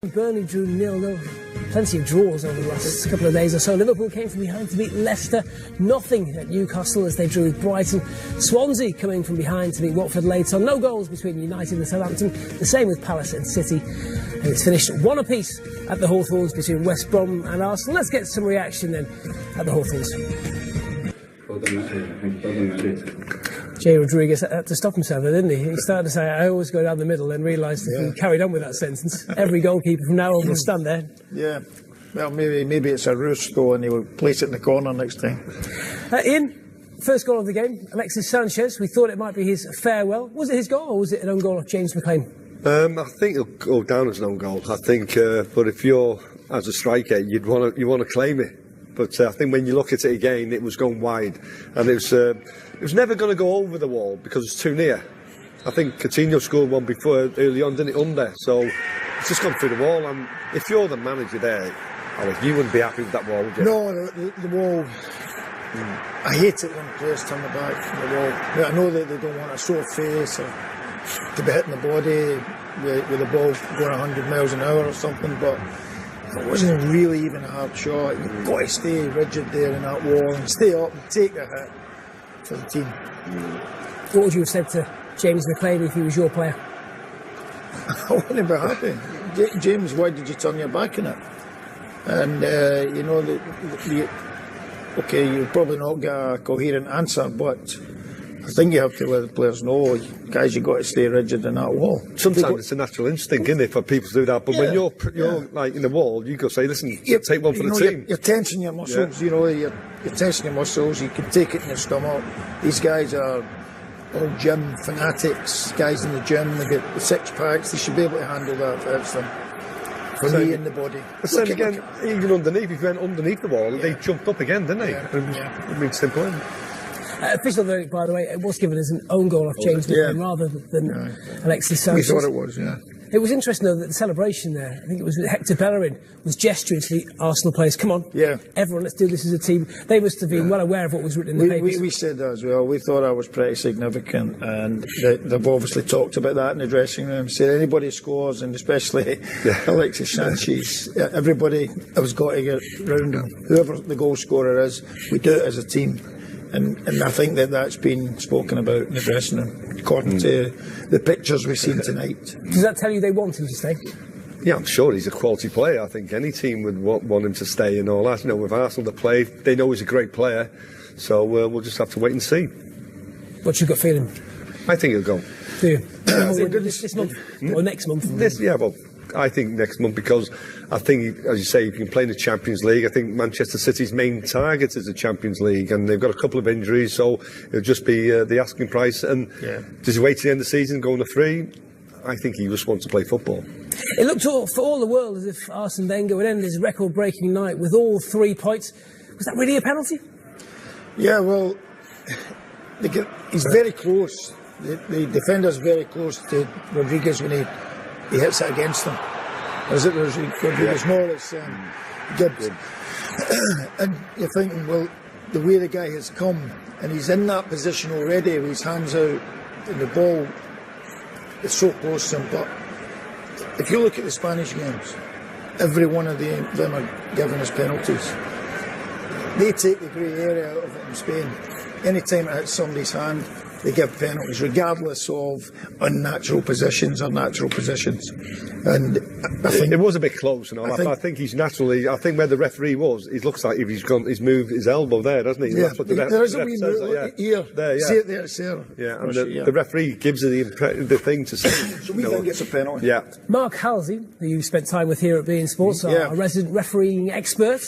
Burnley drew 0-0. Plenty of draws over the last couple of days or so. Liverpool came from behind to beat Leicester. Nothing at Newcastle as they drew with Brighton. Swansea coming from behind to beat Watford late on. No goals between United and Southampton. The same with Palace and City. And it's finished 1 apiece at the Hawthorns between West Brom and Arsenal. Let's get some reaction then at the Hawthorns. Jay Rodriguez had to stop himself there, didn't he? He started to say, I always go down the middle, and realised if he carried on with that sentence, every goalkeeper from now on will stand there. Yeah. Well, maybe it's a roost, though, and he'll place it in the corner next time. Ian, first goal of the game, Alexis Sanchez. We thought it might be his farewell. Was it his goal, or was it an own goal of James McClean? I think it'll go down as an own goal. I think, but if you're, as a striker, you want to claim it. But I think when you look at it again, it was going wide, and it was never going to go over the wall because it's too near. I think Coutinho scored one before early on, didn't it, under? So it's just gone through the wall. And if you're the manager there, Alex, you wouldn't be happy with that wall, would you? No, the wall. I hate it when players turn the back from the wall. I know that they don't want a sore face or to be hitting the body with the ball going 100 miles an hour or something, but it wasn't really even a hard shot. You've got to stay rigid there in that wall and stay up and take the hit for the team. What would you have said to James McClean if he was your player? I wouldn't be happy. James, why did you turn your back on it? And, you know, okay, you'll probably not get a coherent answer, but I think you have to let the players know, guys, you've got to stay rigid in that wall. Sometimes it's a natural instinct, isn't it, for people to do that? But when you're like in the wall, you go say, listen, take one for the team. You're tensing your muscles, you know, you're tensing your muscles, you can take it in your stomach. These guys are all gym fanatics, guys in the gym, they get the 6-packs, they should be able to handle that if it's them. For me in the body. But then again, even underneath, if you went underneath the wall, they jumped up again, didn't they? It means simple. Official verdict, by the way, it was given as an own goal off James McClean rather than Alexis Sanchez. We thought it was, It was interesting, though, that the celebration there, I think it was Hector Bellerin, was gesturing to the Arsenal players, come on, everyone, let's do this as a team. They must have been well aware of what was written in the papers. We said that as well. We thought that was pretty significant, and they've obviously talked about that in the dressing room. Said anybody scores, and especially Alexis Sanchez, everybody has got to get round him. Whoever the goal scorer is, we do it as a team. And I think that's been spoken about in the dressing room, according to the pictures we've seen tonight. Does that tell you they want him to stay? Yeah, I'm sure he's a quality player. I think any team would want him to stay and all that. You know, with Arsenal to play, they know he's a great player. So we'll just have to wait and see. What's your gut feeling? I think he'll go. Do you? This month? Or next month? I think next month, because I think, as you say, if you can play in the Champions League, I think Manchester City's main target is the Champions League, and they've got a couple of injuries, so it'll just be the asking price. And does he wait to the end of the season, go on the free? I think he just wants to play football. It looked for all the world as if Arsene Wenger would end his record-breaking night with all 3 points. Was that really a penalty? Yeah, well, he's very close. The defender's very close to Rodriguez when he hits it against them. As it was Rodriguez, more it's Gibbs. And you're thinking, well, the way the guy has come, and he's in that position already with his hands out, and the ball is so close to him. But if you look at the Spanish games, every one of them are given as penalties. They take the grey area out of it in Spain. Any time it hits somebody's hand, they give penalties, regardless of unnatural positions or natural positions. And I think it was a bit close, and all. I think he's naturally. I think where the referee was, it looks like if he's moved his elbow there, doesn't he? Yeah, that's what there is a wee move here. There, see it there, Sarah. Yeah, and the referee gives it the thing to say. So we think it's a penalty. Yeah. Mark Halsey, who you spent time with here at beIN Sports, our resident refereeing expert,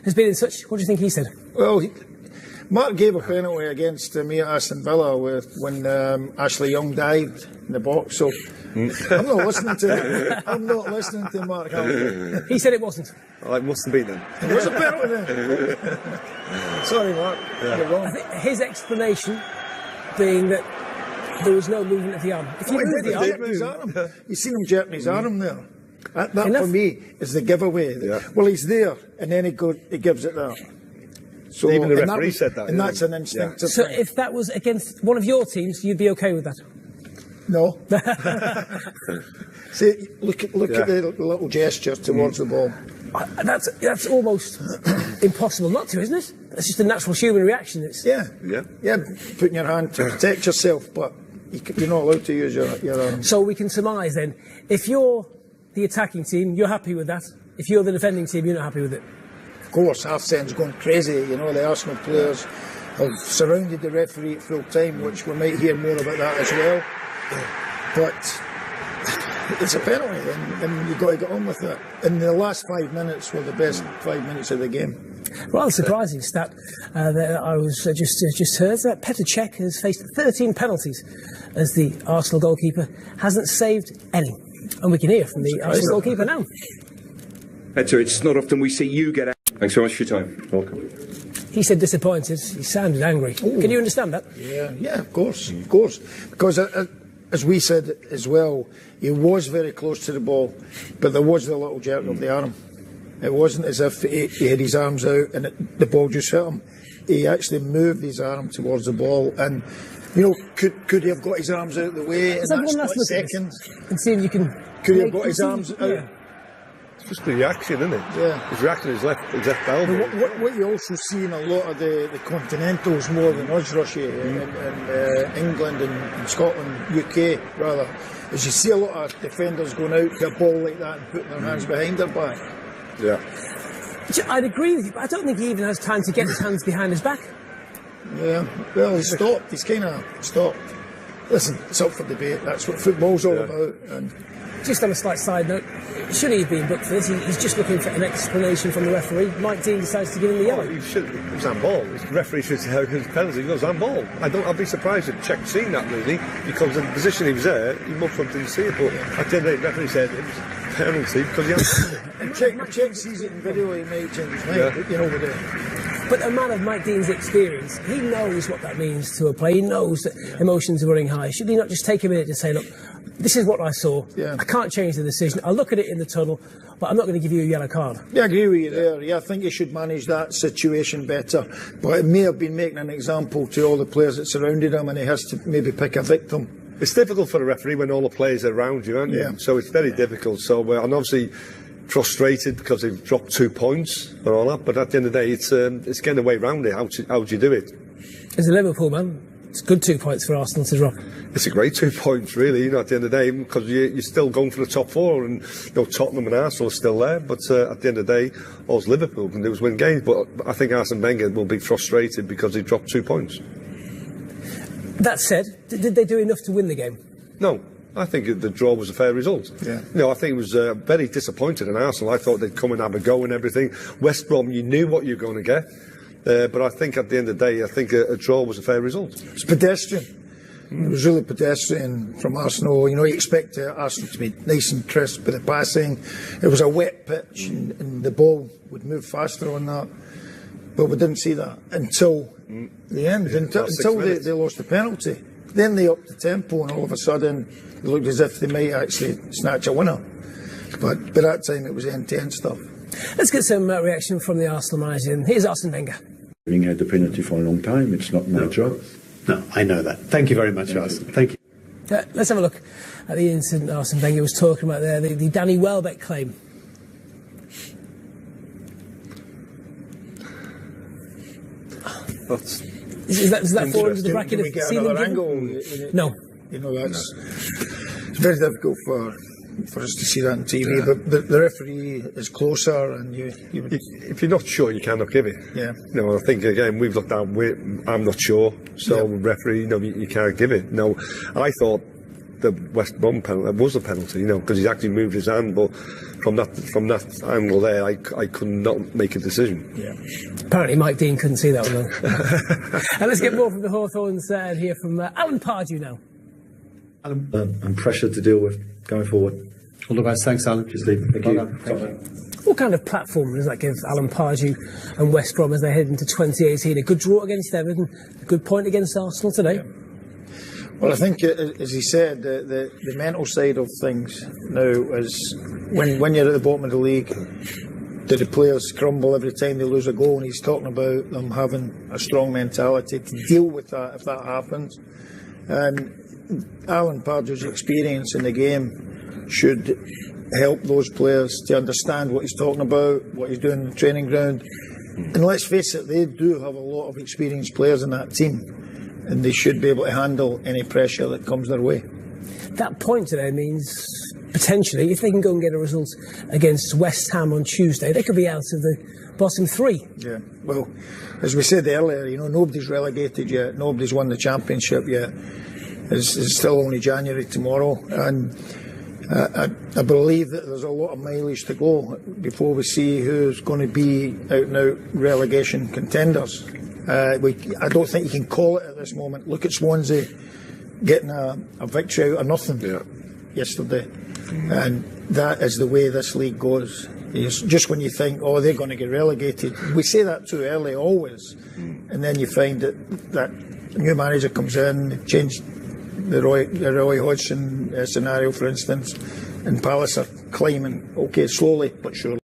has been in touch. What do you think he said? Well, Mark gave a penalty against me at Aston Villa when Ashley Young dived in the box. So I'm not listening to I'm not listening to Mark Halsey. He said it wasn't. Oh, it mustn't be then. It was a penalty then. Sorry, Mark. You're wrong. I think his explanation being that there was no movement of the arm. If you move the arm, you seen him jerking his arm there. That for me is the giveaway. Well, he's there, and then he gives it there. So, even the referee said that. And that's an instinctive So if that was against one of your teams, you'd be okay with that? No. See, look at the little gestures towards the ball. That's almost impossible not to, isn't it? That's just a natural human reaction. It's Yeah, putting your hand to protect yourself, but you're not allowed to use your arm. So we can surmise then, if you're the attacking team, you're happy with that. If you're the defending team, you're not happy with it. Of course, half-time's going crazy. You know, the Arsenal players have surrounded the referee at full time, which we might hear more about that as well. But it's a penalty, and you've got to get on with it. And the last 5 minutes were the best 5 minutes of the game. Rather surprising stat that I was just heard that Petr Cech has faced 13 penalties as the Arsenal goalkeeper, hasn't saved any. And we can hear from the Arsenal goalkeeper now. Petr, it's not often we see you get out. Thanks so much for your time. Welcome. He said disappointed. He sounded angry. Ooh. Can you understand that? Yeah, of course. Because as we said as well, he was very close to the ball, but there was a little jerk of the arm. It wasn't as if he had his arms out and the ball just hit him. He actually moved his arm towards the ball, and you know, could he have got his arms out of the way in that split second? And see if you can. Could he have got his arms out? Yeah. It's just the reaction, isn't it? Yeah. His reaction is left elbow. What you also see in a lot of the continentals more than us, Russia, in England and Scotland, UK rather, is you see a lot of defenders going out to a ball like that and putting their hands behind their back. Yeah. I'd agree with you, but I don't think he even has time to get his hands behind his back. Yeah, well, he's stopped. He's kind of stopped. Listen, it's up for debate. That's what football's all about. And just on a slight side note, should he have been booked for this? He's just looking for an explanation from the referee. Mike Dean decides to give him the yellow. It was handball. The referee should say his penalty. He goes handball. I'd be surprised if Czech seen that really, because in the position he was there, he must have didn't see it. But at the end of the day, the referee said it was a penalty because he had. And Czech sees it in video. He may change his mind. Yeah. You know what it. But a man of Mike Dean's experience, he knows what that means to a player. He knows that emotions are running high. Should he not just take a minute to say, look, this is what I saw. Yeah. I can't change the decision. I'll look at it in the tunnel, but I'm not going to give you a yellow card. Yeah, I agree with you there. Yeah, I think he should manage that situation better. But it may have been making an example to all the players that surrounded him, and he has to maybe pick a victim. It's difficult for the referee when all the players are around you, aren't you? Yeah. So it's very difficult. So and obviously frustrated because they've dropped 2 points and all that. But at the end of the day, it's getting a way round it. How do you do it? As a Liverpool man, it's good 2 points for Arsenal to drop. It's a great 2 points, really. You know, at the end of the day, because you're still going for the top four, and you know, Tottenham and Arsenal are still there. But at the end of the day, all Liverpool can do is win games. But I think Arsene Wenger will be frustrated because he dropped 2 points. That said, did they do enough to win the game? No. I think the draw was a fair result. Yeah. You know, I think it was very disappointed in Arsenal. I thought they'd come and have a go and everything. West Brom, you knew what you were going to get. But I think at the end of the day, I think a draw was a fair result. It's pedestrian. It was really pedestrian from Arsenal. You know, you expect Arsenal to be nice and crisp with the passing. It was a wet pitch, and the ball would move faster on that. But we didn't see that until the end, until they lost the penalty. Then they upped the tempo, and all of a sudden it looked as if they might actually snatch a winner. But by that time it was end-to-end stuff. Let's get some reaction from the Arsenal manager. Here's Arsene Wenger. Having had the penalty for a long time, it's not my job. No, I know that. Thank you very much, Arsene. Thank you. Let's have a look at the incident Arsene Wenger was talking about there, the Danny Welbeck claim. Does that fall into the bracket of another angle? No. You know, it's very difficult for us to see that on TV, but the referee is closer, and if you're not sure, you cannot give it. Yeah. You know, I think again we've looked down. I'm not sure, so referee, you know, you can't give it. No, I thought the West Brom penalty was a penalty, you know, because he's actually moved his hand, but from that angle there, I could not make a decision. Yeah. Apparently, Mike Dean couldn't see that one though. And let's get more from the Hawthorns and hear from Alan Pardew now. Alan, and pressure to deal with going forward. All the best. Thanks, Alan. Just leave. Thank you. What kind of platform does that give Alan Pardew and West Brom as they head into 2018? A good draw against Everton, a good point against Arsenal today. Yeah. Well, I think, as he said, the mental side of things now is when you're at the bottom of the league, do the players crumble every time they lose a goal? And he's talking about them having a strong mentality to deal with that if that happens. And Alan Pardew's experience in the game should help those players to understand what he's talking about, what he's doing in the training ground. And let's face it, they do have a lot of experienced players in that team, and they should be able to handle any pressure that comes their way. That point today means potentially, if they can go and get a result against West Ham on Tuesday, they could be out of the bottom three. Yeah, well, as we said earlier, nobody's relegated yet, nobody's won the championship yet. It's still only January tomorrow, and I believe that there's a lot of mileage to go before we see who's going to be out-and-out relegation contenders. I don't think you can call it at this moment. Look at Swansea getting a victory out of nothing yesterday, and that is the way this league goes. It's just when you think, oh, they're going to get relegated, we say that too early always, and then you find that new manager comes in, change the Roy Hodgson scenario, for instance, and Palace are climbing, okay, slowly but surely.